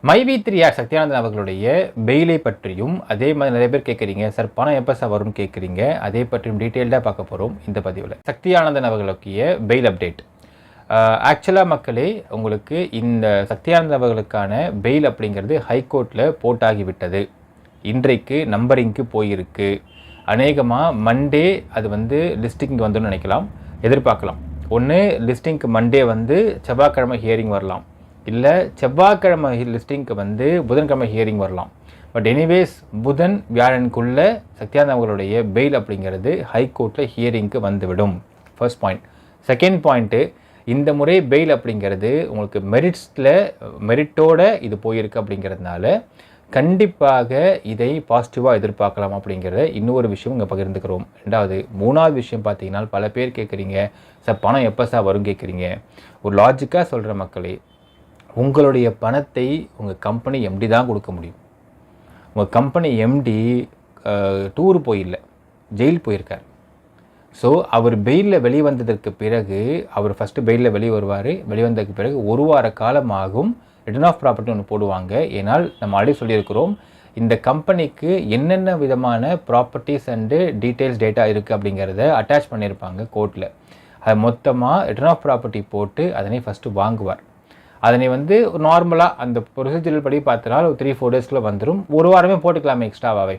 மைவி3 சக்தியானந்தன் அவர்களுடைய பெயிலை பற்றியும் அதே மாதிரி நிறைய பேர் கேட்குறீங்க, சார் பணம் எப்போ சார் வரும்னு கேட்குறீங்க. அதே பற்றியும் டீட்டெயில்டாக பார்க்க போகிறோம் இந்த பதிவில். சக்தியானந்தன் அவர்களுடைய பெயில் அப்டேட். ஆக்சுவலாக மக்களே, உங்களுக்கு இந்த சக்தியானந்தன் அவர்களுக்கான பெயில் அப்படிங்கிறது ஹைகோர்ட்டில் போட்டாகிவிட்டது. இன்றைக்கு நம்பரிங்க்கு போயிருக்கு. அநேகமாக மண்டே அது லிஸ்டிங்க்கு வந்துன்னு நினைக்கலாம், எதிர்பார்க்கலாம். ஒன்று லிஸ்டிங்க்கு மண்டே செவ்வாய்க்கிழமை ஹியரிங் வரலாம், இல்லை செவ்வாய்க்கிழமை லிஸ்டிங்க்கு புதன்கிழமை ஹியரிங் வரலாம். பட் எனிவேஸ் புதன் வியாழனுக்குள்ளே சக்தியானந்தன் அவர்களுடைய பெயில் அப்படிங்கிறது ஹைகோர்ட்டில் ஹியரிங்க்கு வந்துவிடும். First point. செகண்ட் பாயிண்ட்டு, இந்த முறை பெயில் அப்படிங்கிறது உங்களுக்கு மெரிட்டோட இது போயிருக்கு அப்படிங்கிறதுனால கண்டிப்பாக இதை பாசிட்டிவாக எதிர்பார்க்கலாம் அப்படிங்கிறத இன்னொரு விஷயம் இங்கே பகிர்ந்துக்கிறோம். மூணாவது விஷயம் பார்த்தீங்கன்னா, பல பேர் கேட்குறீங்க, சார் பணம் எப்போ சார் வரும் கேட்குறீங்க. ஒரு லாஜிக்காக சொல்கிற மக்களே, உங்களுடைய பணத்தை உங்கள் கம்பெனி எம்டி தான் கொடுக்க முடியும். உங்கள் கம்பெனி எம்டி டூர் போயில்லை, ஜெயில் போயிருக்கார். ஸோ அவர் பெயிலில் வெளிவந்ததற்கு பிறகு, அவர் ஃபஸ்ட்டு பெயிலில் வெளியே வருவார். வெளிவந்ததுக்கு பிறகு ஒரு வார காலம் ஆகும். ரிட்டர்ன் ஆஃப் ப்ராப்பர்ட்டி ஒன்று போடுவாங்க. ஏன்னால் நம்ம ஆல்ரெடி சொல்லியிருக்கிறோம், இந்த கம்பெனிக்கு என்னென்ன விதமான ப்ராப்பர்ட்டிஸ் அண்டு டீட்டெயில்ஸ் டேட்டா இருக்குது அப்படிங்கிறத அட்டாச் பண்ணியிருப்பாங்க கோர்ட்டில். அதை மொத்தமாக ரிட்டர்ன் ஆஃப் ப்ராப்பர்ட்டி போட்டு அதனை ஃபஸ்ட்டு வாங்குவார். அதனை நார்மலாக அந்த ப்ரொசீஜர் படி பார்த்தனால ஒரு 3-4 டேஸ்க்குள்ளே வந்துடும். ஒரு வாரமே போட்டுக்கலாமே எக்ஸ்ட்ராவாகவே.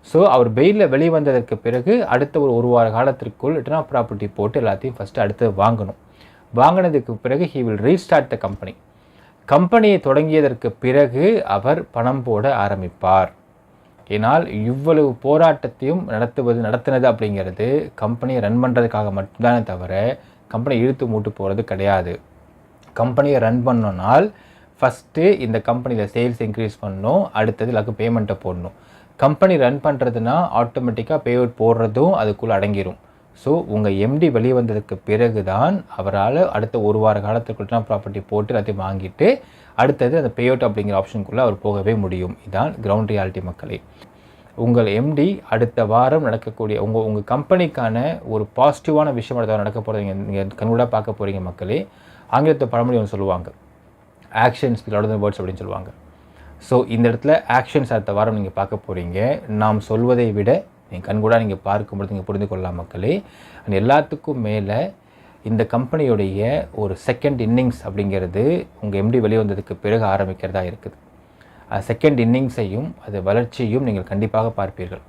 ஸோ அவர் பெயிலில் வெளிவந்ததற்கு பிறகு அடுத்த ஒரு வார காலத்திற்குள் ரிட்டர்ன் ஆஃப் ப்ராப்பர்ட்டி போட்டு எல்லாத்தையும் ஃபஸ்ட்டு அடுத்து வாங்கணும். வாங்கினதுக்கு பிறகு he will restart the company. கம்பெனியை தொடங்கியதற்கு பிறகு அவர் பணம் போட ஆரம்பிப்பார். ஏன்னால் இவ்வளவு போராட்டத்தையும் நடத்தினது அப்படிங்கிறது கம்பெனியை ரன் பண்ணுறதுக்காக மட்டும்தானே தவிர கம்பெனி இழுத்து மூட்டு போகிறது கிடையாது. கம்பெனியை ரன் பண்ணோன்னால் ஃபஸ்ட்டு இந்த கம்பெனியில் சேல்ஸ் இன்க்ரீஸ் பண்ணணும், அடுத்தது எல்லாருக்கும் பேமெண்ட்டை போடணும். கம்பெனி ரன் பண்ணுறதுனா ஆட்டோமேட்டிக்காக பே அவுட் போடுறதும் அதுக்குள்ளே அடங்கிடும். ஸோ உங்கள் எம்டி வெளியே வந்ததுக்கு பிறகு தான் அவரால் அடுத்த ஒரு வார காலத்துக்குள்ள ப்ராப்பர்ட்டி போட்டு எல்லாத்தையும் வாங்கிட்டு அடுத்தது அந்த பே அவுட் அப்படிங்கிற ஆப்ஷனுக்குள்ளே அவர் போகவே முடியும். இதுதான் கிரவுண்ட் ரியாலிட்டி மக்களே. உங்கள் எம்டி அடுத்த வாரம் நடக்கக்கூடிய உங்கள் கம்பெனிக்கான ஒரு பாசிட்டிவான விஷயம் அடுத்த வாரம் நடக்க போகிறீங்க, நீங்கள் கண்கூடாக பார்க்க போகிறீங்க மக்களே. ஆங்கிலத்தை பழமொழி ஒன்று சொல்லுவாங்க, ஆக்ஷன்ஸ் ஸ்பீக் லவுடர் தென் வேர்ட்ஸ் அப்படின்னு சொல்லுவாங்க. ஸோ இந்த இடத்துல ஆக்ஷன்ஸ் அடுத்த வாரம் நீங்கள் பார்க்க போகிறீங்க. நாம் சொல்வதை விட நீங்கள் கண்கூடாக நீங்கள் பார்க்கும்போது நீங்கள் புரிந்து கொள்ளலாம் மக்களே. அண்ட் எல்லாத்துக்கும் மேலே இந்த கம்பெனியுடைய ஒரு செகண்ட் இன்னிங்ஸ் அப்படிங்கிறது உங்கள் எம்டி வெளியே வந்ததுக்கு பிறகு ஆரம்பிக்கிறதா இருக்குது. செகண்ட் இன்னிங்ஸையும் அது வளர்ச்சியும் நீங்கள் கண்டிப்பாக பார்ப்பீர்கள்.